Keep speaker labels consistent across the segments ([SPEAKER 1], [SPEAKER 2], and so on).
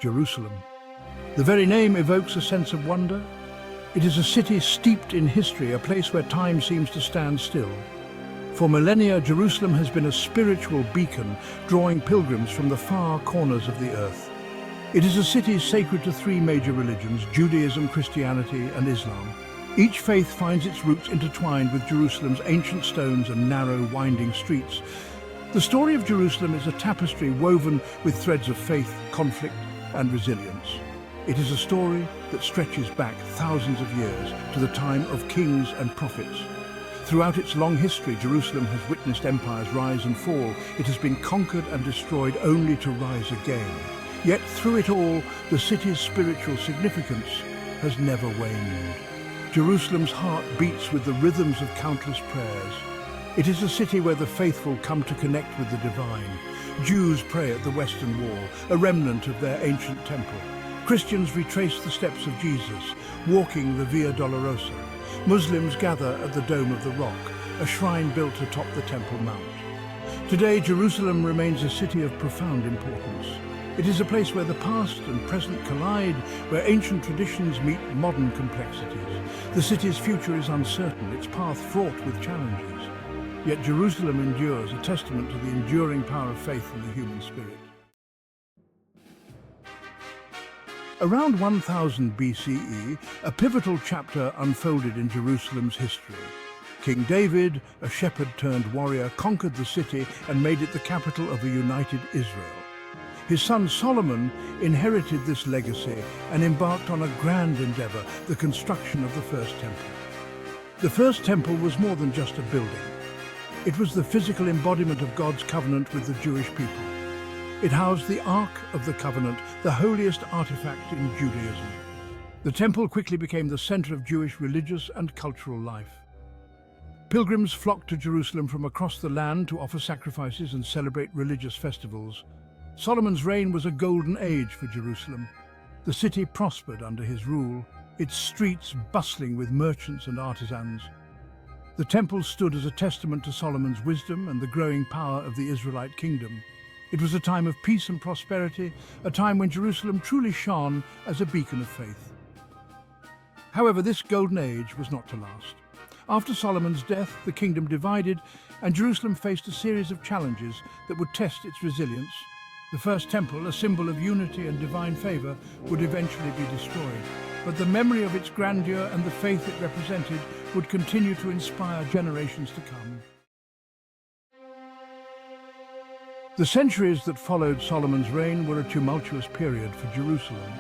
[SPEAKER 1] Jerusalem. The very name evokes a sense of wonder. It is a city steeped in history, a place where time seems to stand still. For millennia, Jerusalem has been a spiritual beacon, drawing pilgrims from the far corners of the earth. It is a city sacred to three major religions: Judaism, Christianity, and Islam. Each faith finds its roots intertwined with Jerusalem's ancient stones and narrow, winding streets. The story of Jerusalem is a tapestry woven with threads of faith, conflict, and resilience. It is a story that stretches back thousands of years to the time of kings and prophets. Throughout its long history, Jerusalem has witnessed empires rise and fall. It has been conquered and destroyed only to rise again. Yet through it all, the city's spiritual significance has never waned. Jerusalem's heart beats with the rhythms of countless prayers. It is a city where the faithful come to connect with the divine. Jews pray at the Western Wall, a remnant of their ancient temple. Christians retrace the steps of Jesus, walking the Via Dolorosa. Muslims gather at the Dome of the Rock, a shrine built atop the Temple Mount. Today, Jerusalem remains a city of profound importance. It is a place where the past and present collide, where ancient traditions meet modern complexities. The city's future is uncertain, its path fraught with challenges. Yet Jerusalem endures, a testament to the enduring power of faith in the human spirit. Around 1000 BCE, a pivotal chapter unfolded in Jerusalem's history. King David, a shepherd-turned-warrior, conquered the city and made it the capital of a united Israel. His son Solomon inherited this legacy and embarked on a grand endeavor, the construction of the First Temple. The First Temple was more than just a building. It was the physical embodiment of God's covenant with the Jewish people. It housed the Ark of the Covenant, the holiest artifact in Judaism. The temple quickly became the center of Jewish religious and cultural life. Pilgrims flocked to Jerusalem from across the land to offer sacrifices and celebrate religious festivals. Solomon's reign was a golden age for Jerusalem. The city prospered under his rule, its streets bustling with merchants and artisans. The temple stood as a testament to Solomon's wisdom and the growing power of the Israelite kingdom. It was a time of peace and prosperity, a time when Jerusalem truly shone as a beacon of faith. However, this golden age was not to last. After Solomon's death, the kingdom divided, and Jerusalem faced a series of challenges that would test its resilience. The First Temple, a symbol of unity and divine favor, would eventually be destroyed. But the memory of its grandeur and the faith it represented would continue to inspire generations to come. The centuries that followed Solomon's reign were a tumultuous period for Jerusalem.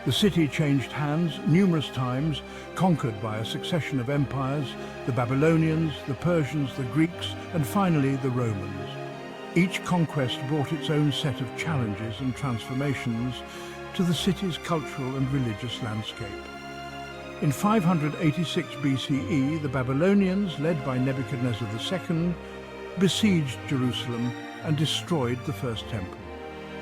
[SPEAKER 1] The city changed hands numerous times, conquered by a succession of empires: the Babylonians, the Persians, the Greeks, and finally the Romans. Each conquest brought its own set of challenges and transformations to the city's cultural and religious landscape. In 586 BCE, the Babylonians, led by Nebuchadnezzar II, besieged Jerusalem and destroyed the First Temple.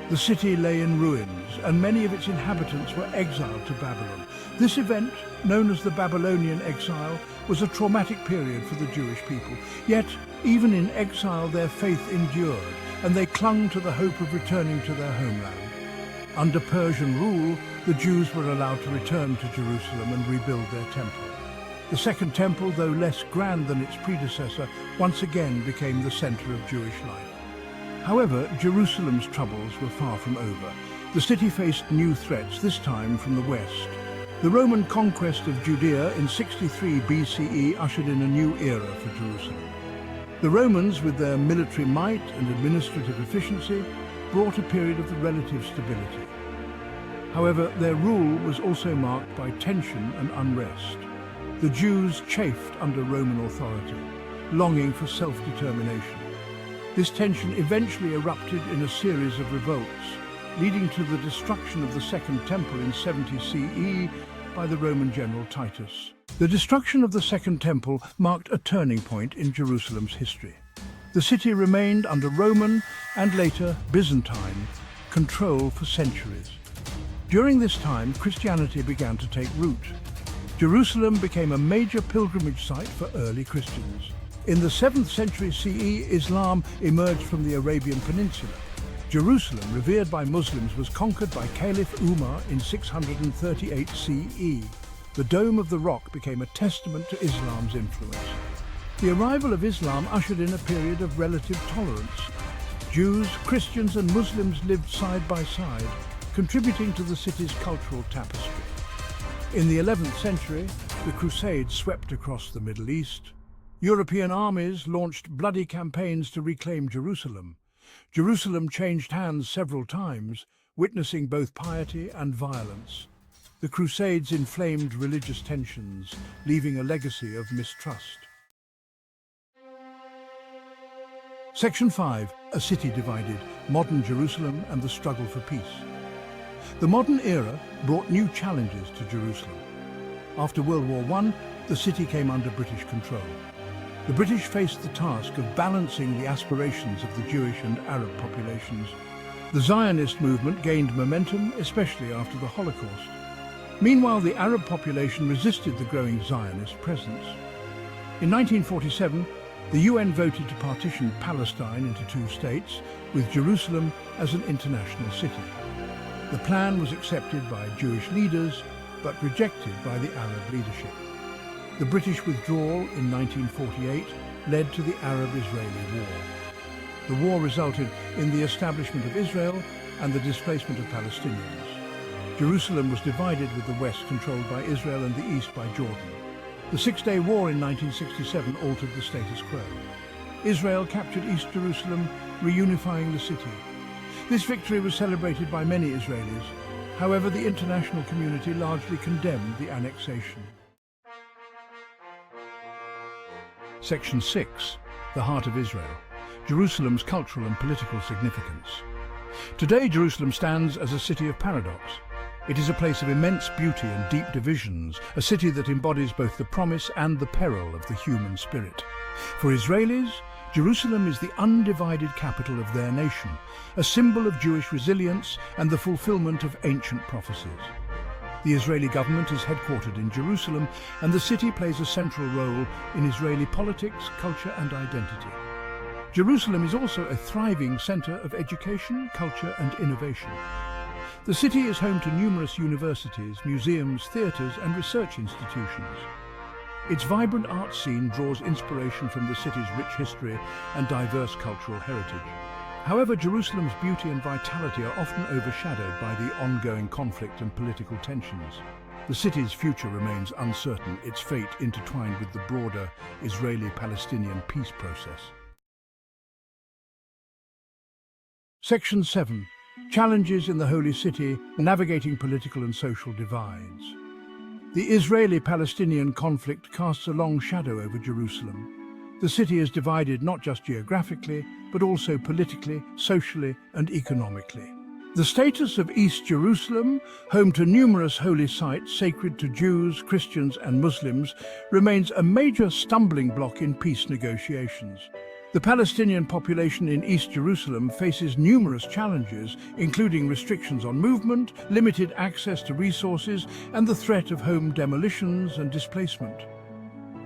[SPEAKER 1] The city lay in ruins, and many of its inhabitants were exiled to Babylon. This event, known as the Babylonian exile, was a traumatic period for the Jewish people. Yet, even in exile, their faith endured, and they clung to the hope of returning to their homeland. Under Persian rule, the Jews were allowed to return to Jerusalem and rebuild their temple. The Second Temple, though less grand than its predecessor, once again became the center of Jewish life. However, Jerusalem's troubles were far from over. The city faced new threats, this time from the west. The Roman conquest of Judea in 63 BCE ushered in a new era for Jerusalem. The Romans, with their military might and administrative efficiency, brought a period of relative stability. However, their rule was also marked by tension and unrest. The Jews chafed under Roman authority, longing for self-determination. This tension eventually erupted in a series of revolts, leading to the destruction of the Second Temple in 70 CE by the Roman general Titus. The destruction of the Second Temple marked a turning point in Jerusalem's history. The city remained under Roman and later Byzantine control for centuries. During this time, Christianity began to take root. Jerusalem became a major pilgrimage site for early Christians. In the 7th century CE, Islam emerged from the Arabian Peninsula. Jerusalem, revered by Muslims, was conquered by Caliph Umar in 638 CE. The Dome of the Rock became a testament to Islam's influence. The arrival of Islam ushered in a period of relative tolerance. Jews, Christians and Muslims lived side by side, contributing to the city's cultural tapestry. In the 11th century, the Crusades swept across the Middle East. European armies launched bloody campaigns to reclaim Jerusalem. Jerusalem changed hands several times, witnessing both piety and violence. The Crusades inflamed religious tensions, leaving a legacy of mistrust. Section 5. A city divided, modern Jerusalem and the struggle for peace. The modern era brought new challenges to Jerusalem. After World War I, the city came under British control. The British faced the task of balancing the aspirations of the Jewish and Arab populations. The Zionist movement gained momentum, especially after the Holocaust. Meanwhile, the Arab population resisted the growing Zionist presence. In 1947, the UN voted to partition Palestine into two states, with Jerusalem as an international city. The plan was accepted by Jewish leaders, but rejected by the Arab leadership. The British withdrawal in 1948 led to the Arab-Israeli War. The war resulted in the establishment of Israel and the displacement of Palestinians. Jerusalem was divided, with the West controlled by Israel and the East by Jordan. The Six-Day War in 1967 altered the status quo. Israel captured East Jerusalem, reunifying the city. This victory was celebrated by many Israelis. However, the international community largely condemned the annexation. Section 6. The Heart of Israel. Jerusalem's cultural and political significance. Today, Jerusalem stands as a city of paradox. It is a place of immense beauty and deep divisions, a city that embodies both the promise and the peril of the human spirit. For Israelis, Jerusalem is the undivided capital of their nation, a symbol of Jewish resilience and the fulfillment of ancient prophecies. The Israeli government is headquartered in Jerusalem, and the city plays a central role in Israeli politics, culture and identity. Jerusalem is also a thriving center of education, culture and innovation. The city is home to numerous universities, museums, theatres and research institutions. Its vibrant art scene draws inspiration from the city's rich history and diverse cultural heritage. However, Jerusalem's beauty and vitality are often overshadowed by the ongoing conflict and political tensions. The city's future remains uncertain, its fate intertwined with the broader Israeli-Palestinian peace process. Section 7. Challenges in the Holy City, navigating political and social divides. The Israeli-Palestinian conflict casts a long shadow over Jerusalem. The city is divided not just geographically, but also politically, socially and economically. The status of East Jerusalem, home to numerous holy sites sacred to Jews, Christians and Muslims, remains a major stumbling block in peace negotiations. The Palestinian population in East Jerusalem faces numerous challenges, including restrictions on movement, limited access to resources, and the threat of home demolitions and displacement.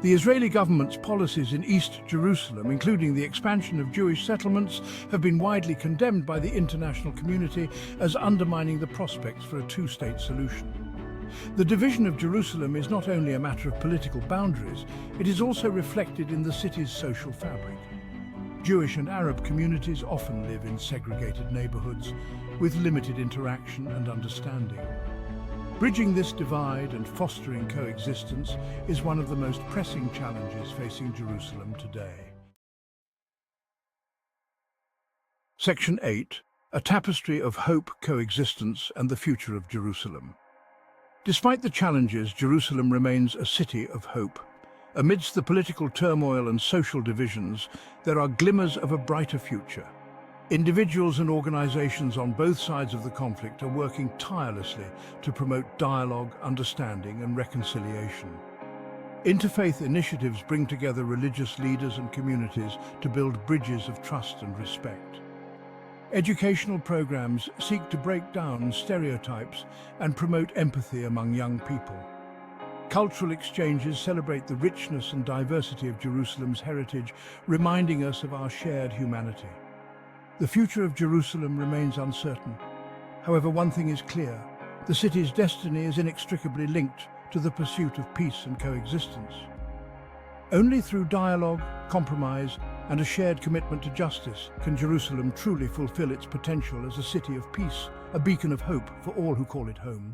[SPEAKER 1] The Israeli government's policies in East Jerusalem, including the expansion of Jewish settlements, have been widely condemned by the international community as undermining the prospects for a two-state solution. The division of Jerusalem is not only a matter of political boundaries, it is also reflected in the city's social fabric. Jewish and Arab communities often live in segregated neighborhoods with limited interaction and understanding. Bridging this divide and fostering coexistence is one of the most pressing challenges facing Jerusalem today. Section 8. A tapestry of hope, coexistence, and the future of Jerusalem. Despite the challenges, Jerusalem remains a city of hope. Amidst the political turmoil and social divisions, there are glimmers of a brighter future. Individuals and organizations on both sides of the conflict are working tirelessly to promote dialogue, understanding, and reconciliation. Interfaith initiatives bring together religious leaders and communities to build bridges of trust and respect. Educational programs seek to break down stereotypes and promote empathy among young people. Cultural exchanges celebrate the richness and diversity of Jerusalem's heritage, reminding us of our shared humanity. The future of Jerusalem remains uncertain. However, one thing is clear: the city's destiny is inextricably linked to the pursuit of peace and coexistence. Only through dialogue, compromise, and a shared commitment to justice can Jerusalem truly fulfill its potential as a city of peace, a beacon of hope for all who call it home.